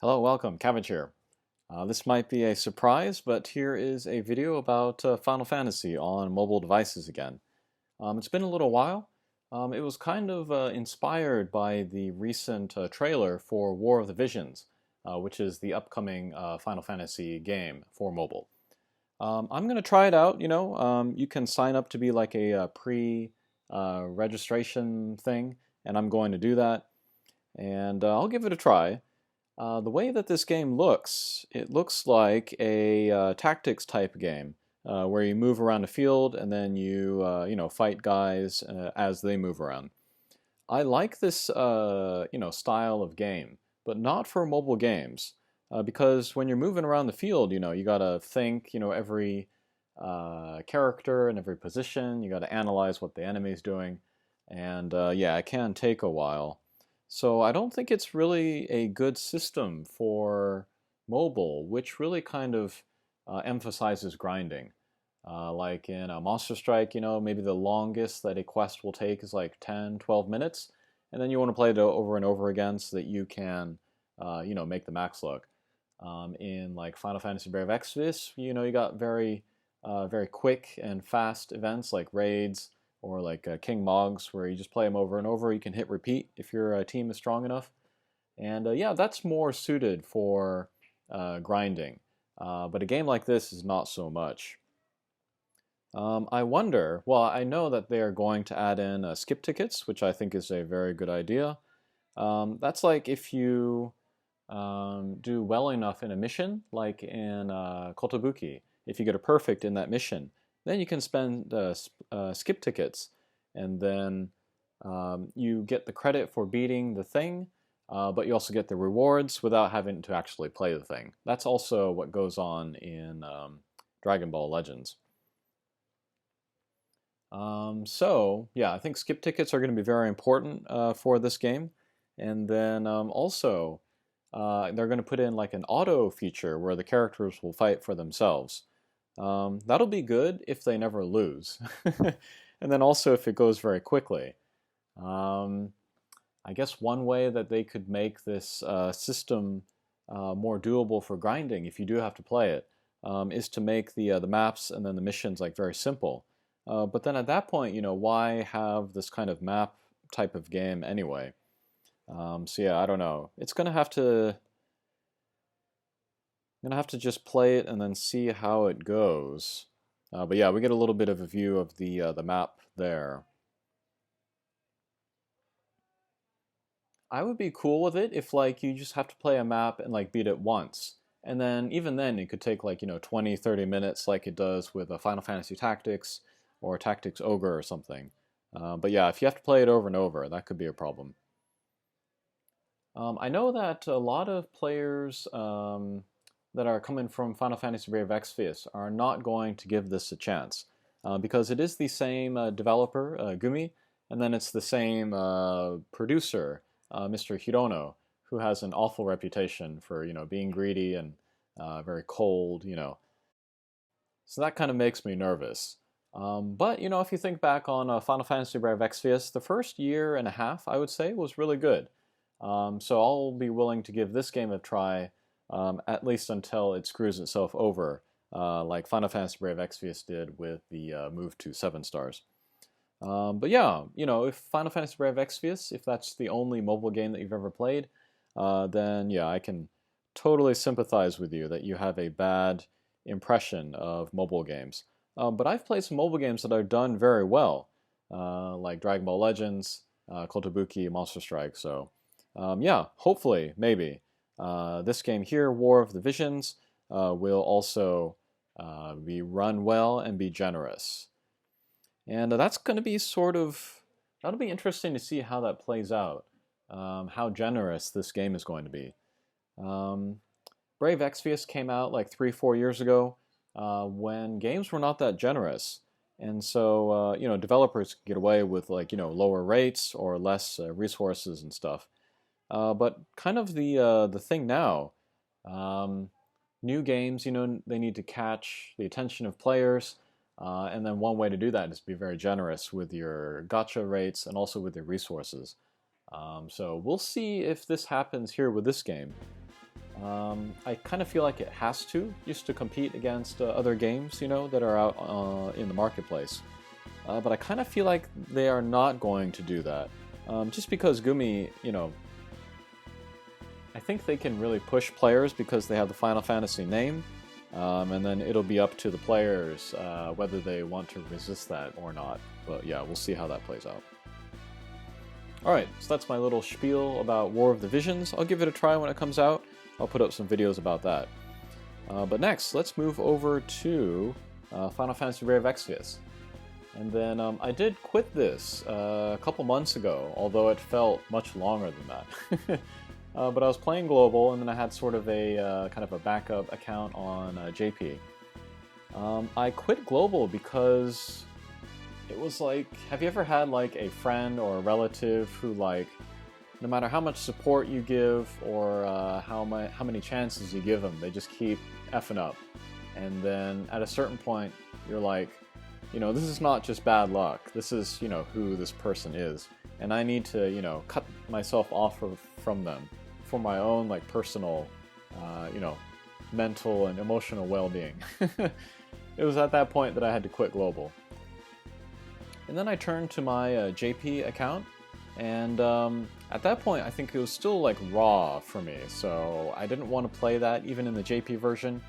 Hello, welcome, Cabbage here. This might be a surprise, but here is a video about Final Fantasy on mobile devices again. It's been a little while. It was kind of inspired by the recent trailer for War of the Visions, which is the upcoming Final Fantasy game for mobile. I'm going to try it out, you can sign up to be like a pre-registration thing, and I'm going to do that, and I'll give it a try. The way that this game looks, it looks like a tactics type game where you move around the field and then you fight guys as they move around. I like this style of game, but not for mobile games because when you're moving around the field, you gotta think, every character and every position. You gotta analyze what the enemy's doing, and yeah, it can take a while. So I don't think it's really a good system for mobile, which really kind of emphasizes grinding. Like in a Monster Strike, maybe the longest that a quest will take is like 10, 12 minutes, and then you want to play it over and over again so that you can, make the max look. In like Final Fantasy Brave Exvius, you got very quick and fast events like raids or like King Mogs, where you just play them over and over. You can hit repeat if your team is strong enough. And yeah, that's more suited for grinding. But a game like this is not so much. I wonder, well, I know that they are going to add in skip tickets, which I think is a very good idea. That's like if you do well enough in a mission, like in Kotobuki. If you get a perfect in that mission, then you can spend skip tickets, and then you get the credit for beating the thing, but you also get the rewards without having to actually play the thing. That's also what goes on in Dragon Ball Legends. So yeah, I think skip tickets are going to be very important for this game, and then also they're going to put in like an auto feature where the characters will fight for themselves. That'll be good if they never lose. And then also if it goes very quickly. I guess one way that they could make this system more doable for grinding, if you do have to play it, is to make the maps and then the missions like very simple. But then at that point, why have this kind of map type of game anyway? So yeah, I don't know. It's gonna have to just play it and then see how it goes. But yeah, we get a little bit of a view of the map there. I would be cool with it if like you just have to play a map and like beat it once. And then even then it could take like, 20, 30 minutes like it does with a Final Fantasy Tactics or Tactics Ogre or something. But yeah, if you have to play it over and over, that could be a problem. I know that a lot of players that are coming from Final Fantasy Brave Exvius are not going to give this a chance because it is the same developer, Gumi, and then it's the same producer, Mr. Hirono, who has an awful reputation for being greedy and very cold. So that kind of makes me nervous. But if you think back on Final Fantasy Brave Exvius, the first year and a half, I would say, was really good. So I'll be willing to give this game a try, at least until it screws itself over, like Final Fantasy Brave Exvius did with the move to 7 stars. But yeah, if Final Fantasy Brave Exvius, if that's the only mobile game that you've ever played, then yeah, I can totally sympathize with you that you have a bad impression of mobile games. But I've played some mobile games that are done very well, like Dragon Ball Legends, Kotobuki, Monster Strike, so yeah, hopefully, maybe. This game here, War of the Visions, will also be run well and be generous. And that's going to be that'll be interesting to see how that plays out, how generous this game is going to be. Brave Exvius came out like 3-4 years ago when games were not that generous. And so, developers could get away with like, lower rates or less resources and stuff. But kind of the thing now, new games, they need to catch the attention of players, and then one way to do that is be very generous with your gacha rates and also with your resources. So we'll see if this happens here with this game. I kind of feel like it has to, just to compete against other games, you know, that are out in the marketplace. But I kind of feel like they are not going to do that. Just because Gumi, you know, I think they can really push players because they have the Final Fantasy name, and then it'll be up to the players whether they want to resist that or not. But yeah, we'll see how that plays out. Alright, so that's my little spiel about War of the Visions. I'll give it a try when it comes out. I'll put up some videos about that. But next, let's move over to Final Fantasy Brave Exvius. And then I did quit this a couple months ago, although it felt much longer than that. But I was playing Global, and then I had sort of a kind of a backup account on JP. I quit Global because it was like, have you ever had like a friend or a relative who, like, no matter how much support you give or how many chances you give them, they just keep effing up. And then at a certain point, you're like, you know, this is not just bad luck. This is, you know, who this person is. And I need to, you know, cut myself off from them for my own, like, personal, you know, mental and emotional well-being. It was at that point that I had to quit Global. And then I turned to my JP account, and at that point I think it was still like raw for me, so I didn't want to play that even in the JP version,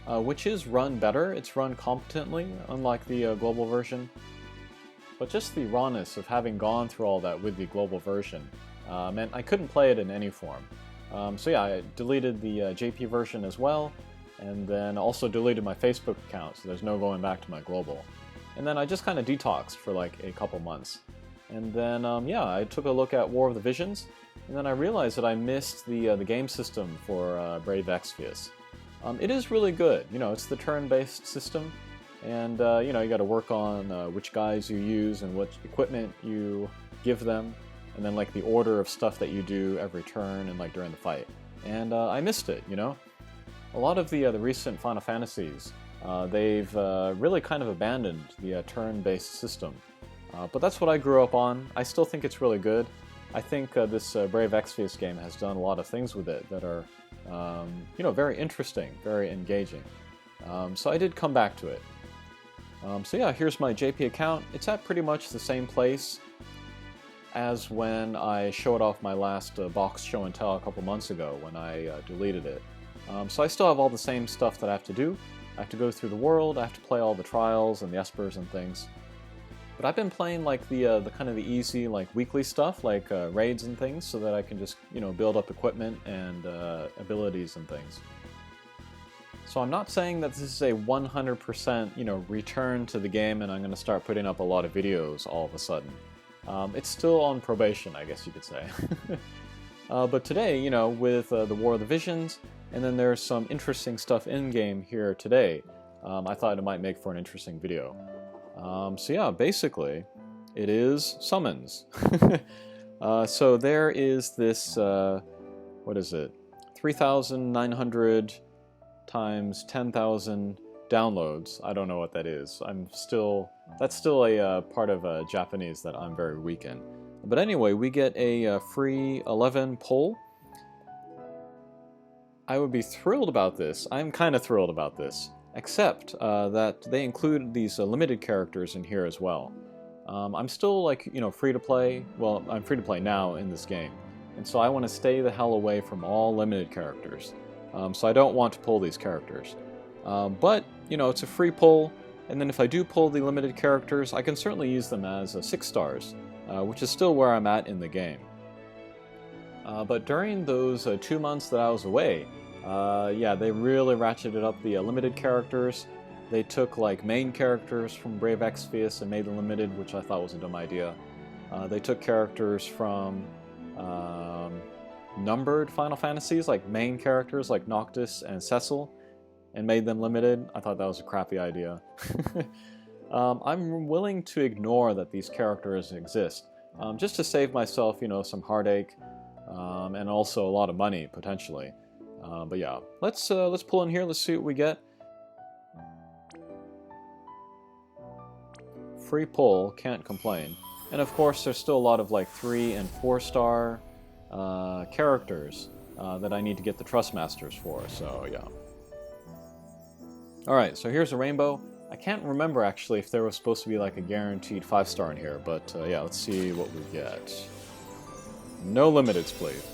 which is run better. It's run competently, unlike the global version. But just the rawness of having gone through all that with the global version meant I couldn't play it in any form. So yeah, I deleted the JP version as well, and then also deleted my Facebook account, so there's no going back to my global. And then I just kind of detoxed for like a couple months. And then, yeah, I took a look at War of the Visions, and then I realized that I missed the game system for Brave Exvius. It is really good. You know, it's the turn-based system, and, you know, you got to work on which guys you use and what equipment you give them, and then, like, the order of stuff that you do every turn and, like, during the fight. And I missed it, you know? A lot of the recent Final Fantasies, they've really kind of abandoned the turn-based system. But that's what I grew up on. I still think it's really good. I think this Brave Exvius game has done a lot of things with it that are, you know, very interesting, very engaging. So I did come back to it. So yeah, here's my JP account. It's at pretty much the same place as when I showed off my last box show and tell a couple months ago when I deleted it. So I still have all the same stuff that I have to do. I have to go through the world, I have to play all the trials and the espers and things. But I've been playing like the kind of the easy, like, weekly stuff, like raids and things, so that I can just, you know, build up equipment and abilities and things. So I'm not saying that this is a 100%, you know, return to the game and I'm going to start putting up a lot of videos all of a sudden. It's still on probation, I guess you could say. But today, you know, with the War of the Visions, and then there's some interesting stuff in-game here today, I thought it might make for an interesting video. So yeah, basically, it is summons. So there is this, what is it, 3,900 times 10,000 downloads. I don't know what that is. That's still a part of Japanese that I'm very weak in. But anyway, we get a free 11 pull. I would be thrilled about this. I'm kind of thrilled about this. Except that they include these limited characters in here as well. I'm still, like, you know, free to play. Well, I'm free to play now in this game, and so I want to stay the hell away from all limited characters. So I don't want to pull these characters. But, you know, it's a free pull, and then if I do pull the limited characters, I can certainly use them as 6 stars, which is still where I'm at in the game. But during those 2 months that I was away, yeah, they really ratcheted up the limited characters. They took, like, main characters from Brave Exvius and made them limited, which I thought was a dumb idea. They took characters from numbered Final Fantasies, like main characters like Noctis and Cecil, and made them limited. I thought that was a crappy idea. I'm willing to ignore that these characters exist, just to save myself, you know, some heartache, and also a lot of money, potentially. But yeah, let's pull in here, let's see what we get. Free pull, can't complain. And of course there's still a lot of like 3 and 4 star characters. that I need to get the Trust Masters for, so yeah. Alright, so here's a rainbow. I can't remember actually if there was supposed to be like a guaranteed 5-star in here, but yeah, let's see what we get. No limiteds, please.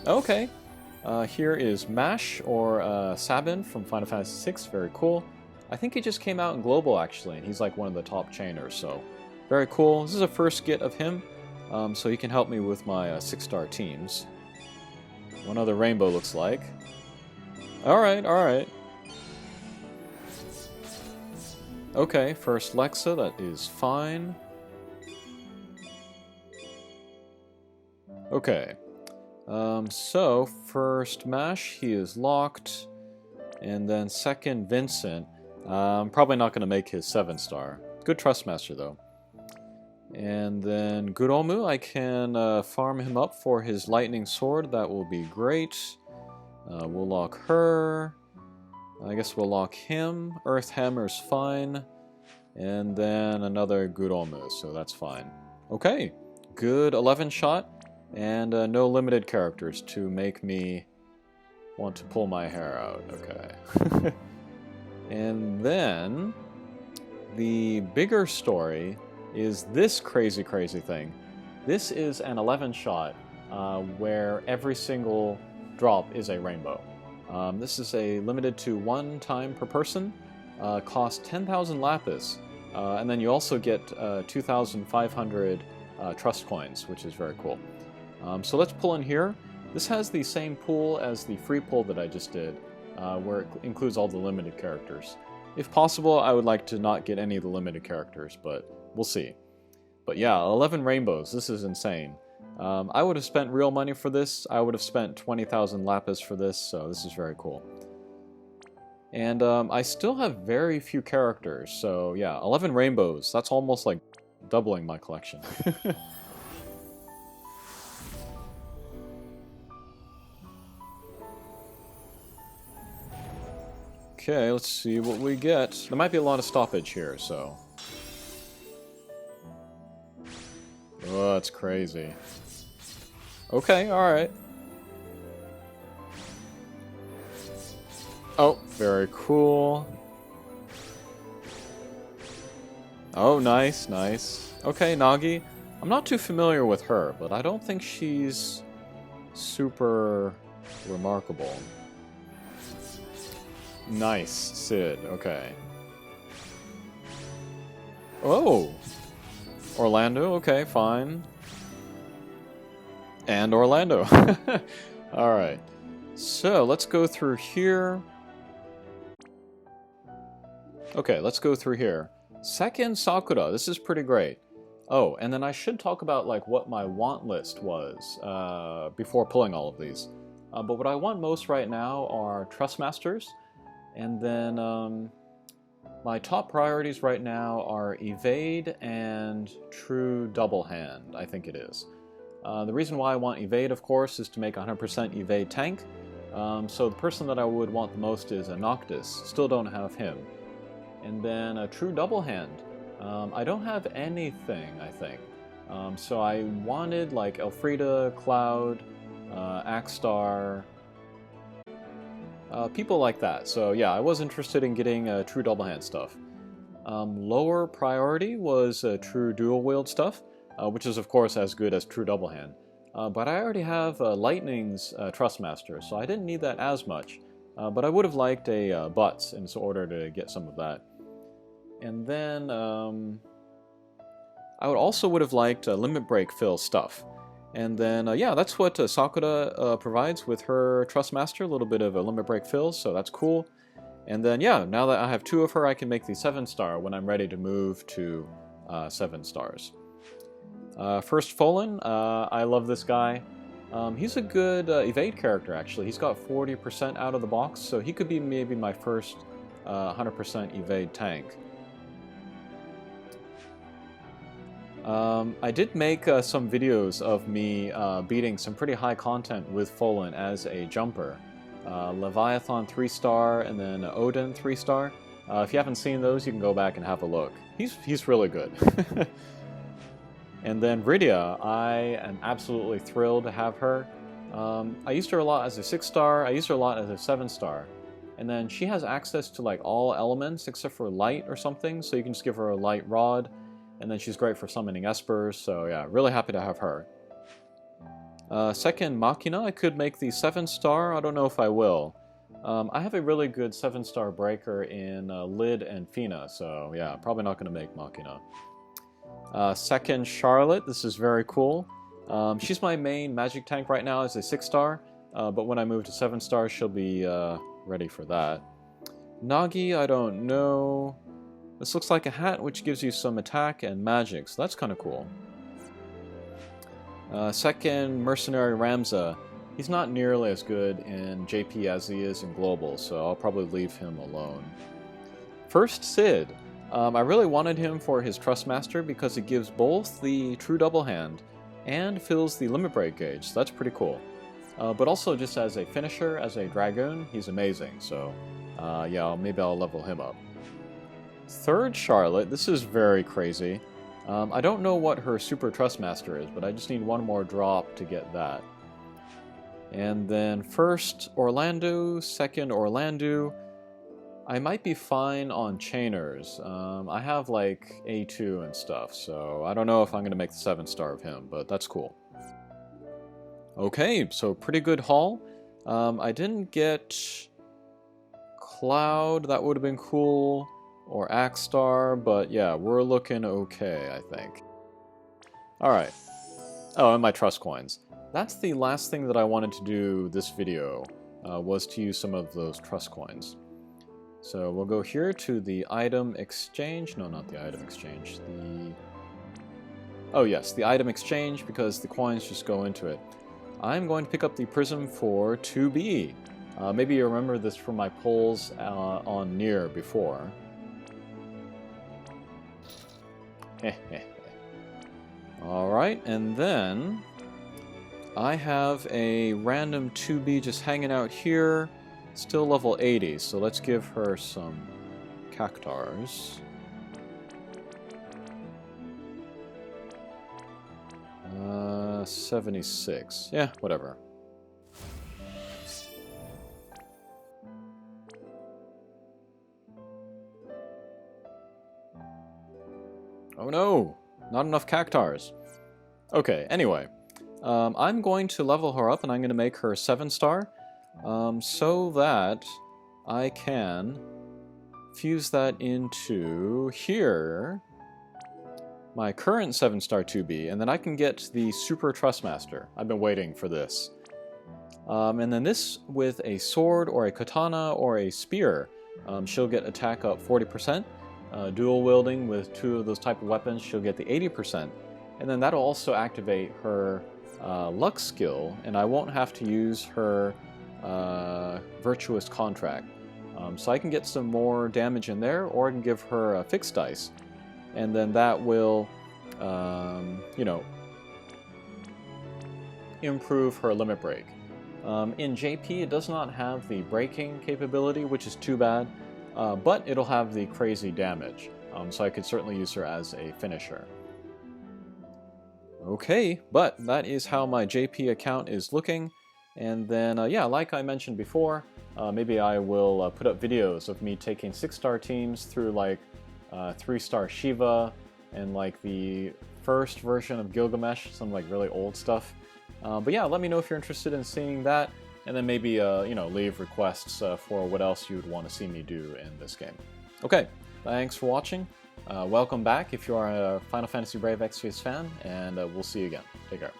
Okay, here is Mash, or Sabin from Final Fantasy VI, very cool. I think he just came out in Global actually, and he's like one of the top chainers, so very cool. This is a first get of him, so he can help me with my 6-star teams. One other rainbow looks like. Alright, alright. Okay, first Lexa, that is fine. Okay. So, first Mash, he is locked. And then second Vincent. I'm probably not going to make his 7-star. Good Trustmaster, though. And then Guromu, I can farm him up for his Lightning Sword. That will be great. We'll lock her. I guess we'll lock him. Earth Hammer's fine. And then another Guromu, so that's fine. Okay, good 11 shot. And no limited characters to make me want to pull my hair out. Okay. And then the bigger story is this crazy thing. This is an 11 shot where every single drop is a rainbow. This is a limited to 1 time per person, costs 10,000 Lapis, and then you also get 2,500 trust coins, which is very cool. So let's pull in here. This has the same pool as the free pull that I just did, where it includes all the limited characters. If possible, I would like to not get any of the limited characters, but we'll see. But yeah, 11 rainbows. This is insane. I would have spent real money for this. I would have spent 20,000 Lapis for this, so this is very cool. And I still have very few characters, so yeah, 11 rainbows. That's almost like doubling my collection. Okay, let's see what we get. There might be a lot of stoppage here, so... Oh, that's crazy. Okay, alright. Oh, very cool. Oh, nice, nice. Okay, Nagi. I'm not too familiar with her, but I don't think she's super remarkable. Nice, Sid, okay. Oh! Orlando, okay, fine. And Orlando. Alright. So, let's go through here. Okay, let's go through here. Second Sakura, this is pretty great. Oh, and then I should talk about like what my want list was before pulling all of these. But what I want most right now are Trustmasters. And then my top priorities right now are Evade and True Double Hand, I think it is. The reason why I want Evade, of course, is to make 100% Evade tank. So the person that I would want the most is a Noctis. Still don't have him. And then a True Double Hand. I don't have anything, I think. So I wanted like Elfrida, Cloud, Axstar... people like that. So yeah, I was interested in getting true double hand stuff. Lower priority was true dual wield stuff, which is of course as good as true double hand. But I already have Lightning's Trustmaster, so I didn't need that as much. But I would have liked a Butts in order to get some of that. And then I would have liked Limit Break fill stuff. And then, yeah, that's what Sakura provides with her Trustmaster, a little bit of a Limit Break fill, so that's cool. And then, yeah, now that I have 2 of her, I can make the 7-star when I'm ready to move to 7 stars. First Folan, I love this guy. He's a good evade character, actually. He's got 40% out of the box, so he could be maybe my first 100% evade tank. I did make some videos of me beating some pretty high content with Folan as a jumper. Leviathan 3-star and then Odin 3-star. If you haven't seen those, you can go back and have a look. He's really good. And then Rydia, I am absolutely thrilled to have her. I used her a lot as a 6-star, I used her a lot as a 7-star. And then she has access to like all elements except for light or something, so you can just give her a light rod, and then she's great for summoning espers, so yeah, really happy to have her. Second, Machina, I could make the 7-star, I don't know if I will. I have a really good 7-star breaker in Lid and Fina, so yeah, probably not going to make Machina. Second, Charlotte, this is very cool. She's my main magic tank right now as a 6-star, but when I move to 7 stars, she'll be ready for that. Nagi, I don't know. This looks like a hat which gives you some attack and magic, so that's kind of cool. Second, Mercenary Ramza. He's not nearly as good in JP as he is in Global, so I'll probably leave him alone. First, Sid. I really wanted him for his Trustmaster because it gives both the True Double Hand and fills the Limit Break gauge, so that's pretty cool. But also just as a finisher, as a Dragoon, he's amazing, so yeah, maybe I'll level him up. Third, Charlotte. This is very crazy. I don't know what her Super Trustmaster is, but I just need one more drop to get that. And then first, Orlando. Second, Orlando. I might be fine on Chainers. I have like A2 and stuff, so I don't know if I'm going to make the 7-star of him, but that's cool. Okay, so pretty good haul. I didn't get Cloud, that would have been cool, or Axstar, but yeah, we're looking okay, I think. Alright. Oh, and my trust coins. That's the last thing that I wanted to do this video, was to use some of those trust coins. So we'll go here to the item exchange. No, not the item exchange. Oh yes, the item exchange, because the coins just go into it. I'm going to pick up the prism for 2B. Maybe you remember this from my polls on Nier before. Alright, and then I have a random 2B just hanging out here, still level 80, so let's give her some cactars. 76. Yeah, whatever. Oh no! Not enough cactars. Okay, anyway. I'm going to level her up and I'm going to make her 7-star. So that I can fuse that into here, my current 7-star 2B, and then I can get the Super Trustmaster. I've been waiting for this. And then this with a sword or a katana or a spear, she'll get attack up 40%. Dual wielding with 2 of those type of weapons, she'll get the 80%. And then that'll also activate her luck skill, and I won't have to use her Virtuous Contract. So I can get some more damage in there, or I can give her a fixed dice. And then that will, you know, improve her limit break. In JP, it does not have the breaking capability, which is too bad, but it'll have the crazy damage. So I could certainly use her as a finisher. Okay, but that is how my JP account is looking. And then, yeah, like I mentioned before, maybe I will put up videos of me taking 6-star teams through like 3-star Shiva and like the first version of Gilgamesh, some like really old stuff. But yeah, let me know if you're interested in seeing that, and then maybe you know, leave requests for what else you would want to see me do in this game. Okay, thanks for watching. Welcome back if you are a Final Fantasy Brave Exvius fan, and we'll see you again. Take care.